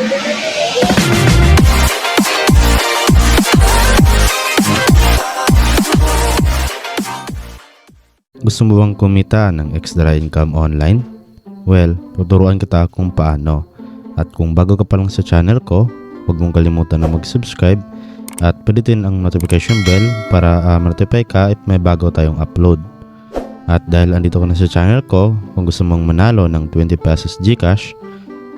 Gusto mo bang kumita ng extra income online? Well, tuturuan kita kung paano. At kung bago ka pa lang sa channel ko, huwag mong kalimutan na mag-subscribe at pindutin ang notification bell para ma-notify ka if may bago tayong upload. At dahil andito ka na sa channel ko, kung gusto mong manalo ng 20 pesos GCash,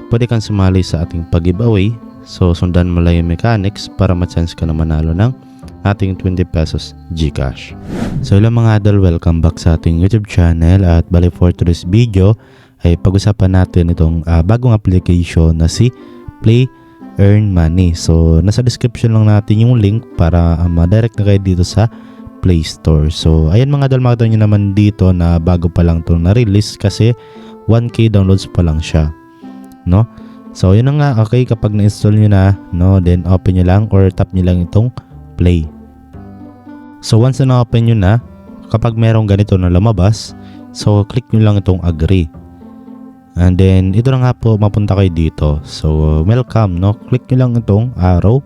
pwede kang sumali sa ating pag-giveaway. So sundan mo lang yung mechanics para ma-chance ka na manalo ng ating 20 pesos GCash. So hello mga idol, welcome back sa ating YouTube channel. At bali for today's video ay pag-usapan natin itong bagong application na si Play Earn Money. So nasa description lang natin yung link para ma-direct na kayo dito sa Play Store. So ayan mga idol, makita nyo naman dito na bago pa lang ito na-release kasi 1K downloads pa lang siya, no? So yun na nga, okay, kapag na-install nyo na, no, then open nyo lang or tap nyo lang itong Play. So once na na-open nyo na, kapag merong ganito na lumabas, so click nyo lang itong agree. And then ito na nga po, mapunta kayo dito. So welcome, no? Click nyo lang itong arrow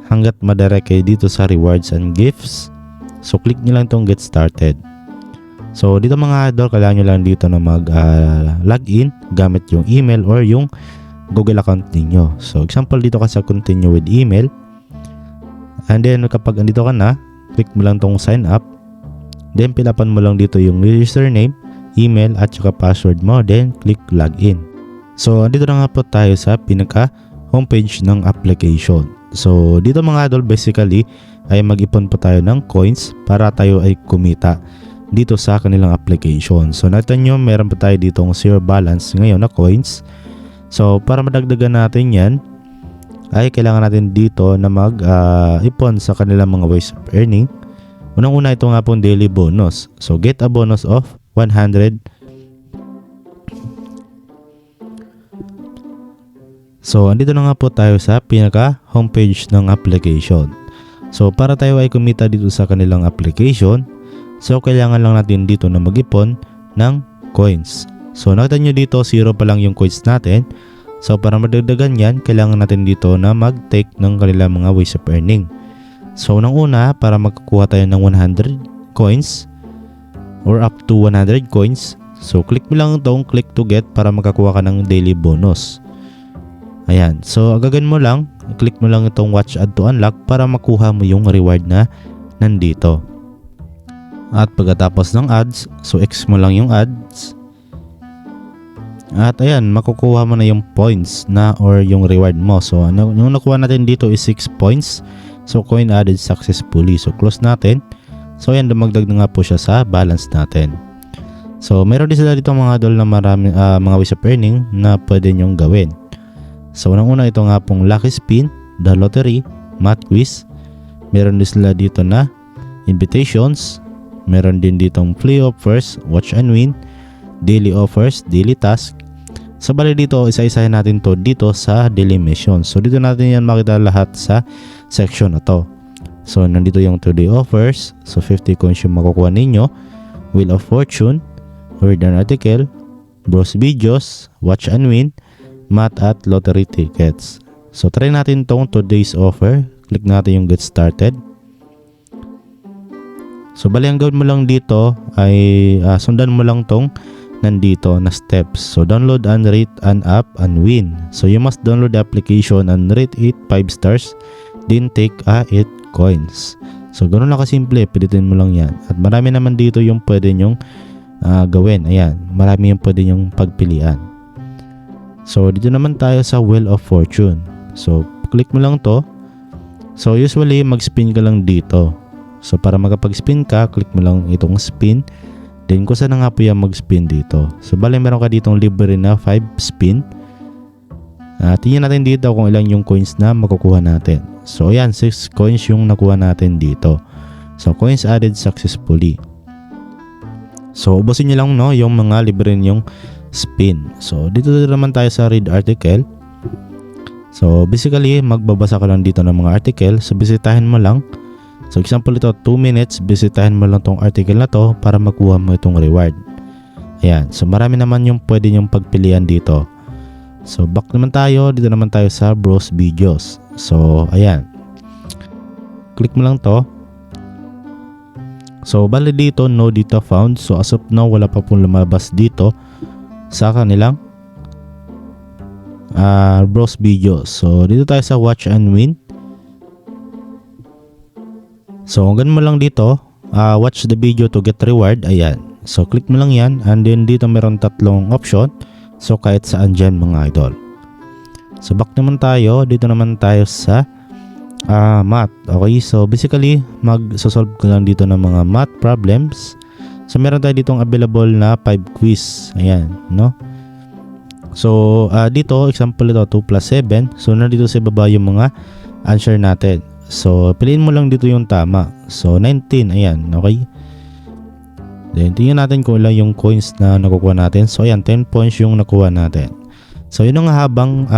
hanggat madirect kayo dito sa rewards and gifts. So click nyo lang itong get started. So dito mga idol, kailangan nyo lang dito na mag login gamit yung email or yung Google account ninyo. So example dito ka sa continue with email. And then kapag andito ka na, click mo lang tong sign up. Then pilapan mo lang dito yung username, email at saka password mo. Then click login. So andito na nga po tayo sa pinaka homepage ng application. So dito mga idol, basically ay mag-ipon po tayo ng coins para tayo ay kumita dito sa kanilang application. So nakita nyo, meron pa tayo ditong zero balance ngayon na coins. So para madagdagan natin yan, ay kailangan natin dito na mag-ipon sa kanilang mga ways of earning. Unang-una, ito nga pong daily bonus. So get a bonus of 100. So andito na nga po tayo sa pinaka homepage ng application. So para tayo ay kumita dito sa kanilang application, so kailangan lang natin dito na mag-ipon ng coins. So nakita nyo dito, 0 pa lang yung coins natin. So para madagdagan yan, kailangan natin dito na mag-take ng kanilang mga ways of earning. So unang-una, para magkukuha tayo ng 100 coins or up to 100 coins, so click mo lang itong click to get para makakuha ka ng daily bonus. Ayan, so agagawin mo lang, click mo lang itong watch ad to unlock para makuha mo yung reward na nandito. At pagkatapos ng ads, so X mo lang yung ads. At ayan, makukuha mo na yung points na or yung reward mo. So yung nakuha natin dito is 6 points. So coin added successfully. So close natin. So ayan, dumagdag na nga po siya sa balance natin. So meron din sila dito mga idol na marami mga ways of earning na pwede nyong gawin. So unang-una, ito nga pong lucky spin, the lottery, math quiz. Meron din sila dito na invitations. Meron din ditong free offers, watch and win, daily offers, daily task. So bali dito, isa-isahin natin to dito sa daily mission. So dito natin yan makita lahat sa section na to. So nandito yung today offers. So 50 coins yung makukuha ninyo. Wheel of Fortune, read an article, browse videos, watch and win, math at lottery tickets. So try natin tong today's offer. Click natin yung get started. So bali ang gawin mo lang dito ay sundan mo lang tong nandito na steps. So download and rate an app and win. So you must download the application and rate it 5 stars, then take 8 coins. So ganoon lang kasimple, pilitin mo lang yan. At marami naman dito yung pwede nyong gawin. Ayan, marami yung pwede nyong pagpilian. So dito naman tayo sa Wheel of Fortune. So click mo lang to. So usually mag-spin ka lang dito. So para makapag-spin ka, click mo lang itong spin. Then kung saan na nga po yan mag-spin dito. So bali meron ka ditong libre na 5 spin. Tingnan natin dito kung ilan yung coins na makukuha natin. So ayan, 6 coins yung nakuha natin dito. So coins added successfully. So ubusin nyo lang, no, yung mga libre yung spin. So dito naman tayo sa read article. So basically magbabasa ka lang dito ng mga article. So bisitahin mo lang. So example ito, 2 minutes, bisitahin mo lang tong article na to para makuha mo itong reward. Ayan, so marami naman yung pwede nyong pagpilian dito. So back naman tayo, dito naman tayo sa browse videos. So ayan, click mo lang to. So bali dito no data found. So as of now wala pa pong lumabas dito sa kanilang browse videos. So dito tayo sa watch and win. So ganun mo lang dito, watch the video to get reward. Ayan, so click mo lang yan, and then dito meron tatlong option. So kahit saan dyan mga idol. So back naman tayo, dito naman tayo sa math. Okay, so basically mag-solve ko lang dito ng mga math problems. So meron tayo ditong available na 5 quiz. Ayan, no? So dito example ito 2 plus 7. So nandito sa baba yung mga answer natin. So piliin mo lang dito yung tama. So 19, ayan, okay. Then tingnan natin kung ilan yung coins na nakukuha natin. So ayan, 10 points yung nakuha natin. So yun nga, habang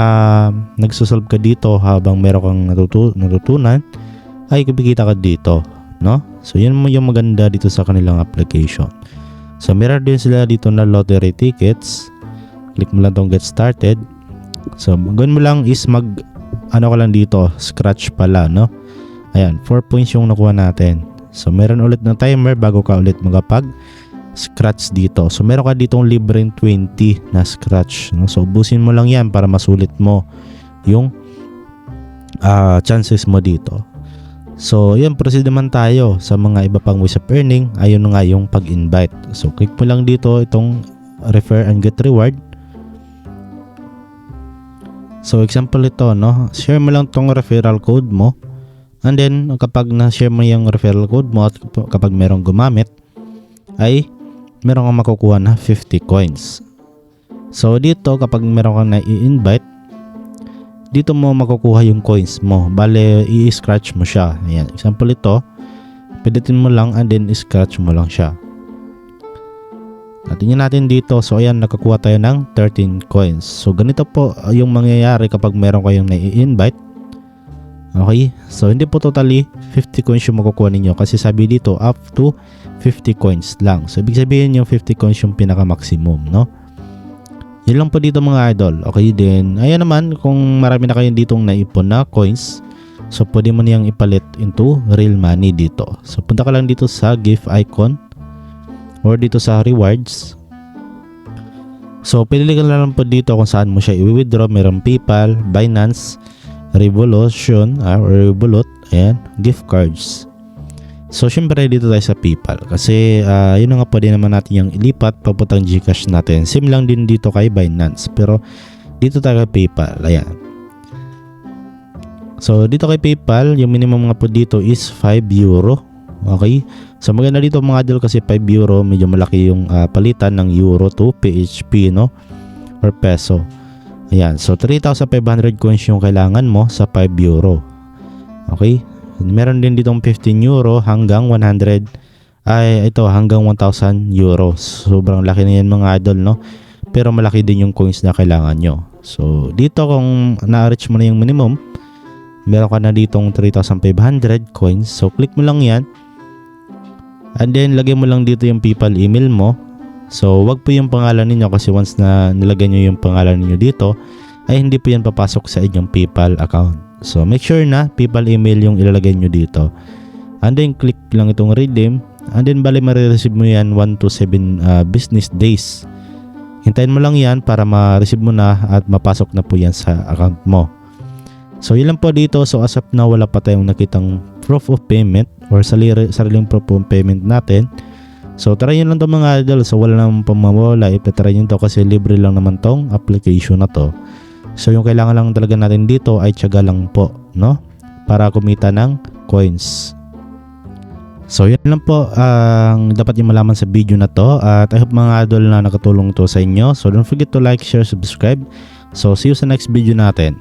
nagsosolve ka dito, habang meron kang natutunan, ay kumikita ka dito, no? So yun yung maganda dito sa kanilang application. So meron din sila dito na lottery tickets. Click mo lang tong get started. So gawin mo lang is ano ka lang dito, scratch pala, no? Ayan, 4 points yung nakuha natin. So meron ulit ng timer bago ka ulit scratch dito. So meron ka ditong libreng 20 na scratch, no? So ubusin mo lang yan para masulit mo yung chances mo dito. So yan, proceed naman tayo sa mga iba pang ways of earning. Ayun nga yung pag-invite. So click mo lang dito itong refer and get reward. So example ito, no? Share mo lang tong referral code mo. And then kapag na-share mo yung referral code mo at kapag merong gumamit, ay meron kang makukuha na 50 coins. So dito kapag meron kang na-i-invite, dito mo makukuha yung coins mo. Bale, i-scratch mo siya. Ayan, example ito, pindutin mo lang and then i-scratch mo lang siya. At tingnan natin dito. So ayan, nakakuha tayo ng 13 coins. So ganito po yung mangyayari kapag meron kayong na-i-invite. Okay, so hindi po totally 50 coins yung makukuha ninyo, kasi sabi dito up to 50 coins lang. So ibig sabihin yung 50 coins yung pinaka maximum, no? Yun lang po dito mga idol. Okay, then ayan naman, kung marami na kayong ditong naipon na coins, so pwede mo niyang ipalit into real money dito. So punta ka lang dito sa gift icon or dito sa rewards. So pili ka lang po dito kung saan mo siya i-withdraw. Merong PayPal, Binance, Revolution or Revolut, ayan, gift cards. So syempre dito tayo sa PayPal, kasi yun nga, pwede naman natin yung ilipat papuntang GCash natin. Same lang din dito kay Binance, pero dito tayo kay PayPal. Ayan, so dito kay PayPal yung minimum nga po dito is 5 euro. Okay, so maganda dito mga idol, kasi 5 euro medyo malaki yung palitan ng euro to PHP, no, or peso. Ayan, so 3,500 coins yung kailangan mo sa 5 euro. Okay, meron din ditong 15 euro hanggang 100, ay ito hanggang 1,000 euro. Sobrang laki na yan mga idol, no? Pero malaki din yung coins na kailangan nyo. So dito kung na-reach mo na yung minimum, meron ka na ditong 3,500 coins. So click mo lang yan, and then lagay mo lang dito yung PayPal email mo. So wag po yung pangalan ninyo, kasi once na nilagay nyo yung pangalan ninyo dito, ay hindi po yan papasok sa inyong PayPal account. So make sure na PayPal email yung ilalagay nyo dito, and then click lang itong redeem, and then bali ma-receive mo yan 1 to 7 business days. Hintayin mo lang yan para ma-receive mo na at mapasok na po yan sa account mo. So yun lang po dito. So as of now, wala pa tayong nakitang proof of payment or sariling proof of payment natin. So try nyo lang to mga idol. So wala namang pamawala, ipatry nyo to kasi libre lang naman tong application na to. So yung kailangan lang talaga natin dito ay tiyaga lang po, no, para kumita ng coins. So yan lang po ang dapat nyo malaman sa video na to. At I hope mga idol na nakatulong to sa inyo. So don't forget to like, share, subscribe. So see you sa next video natin.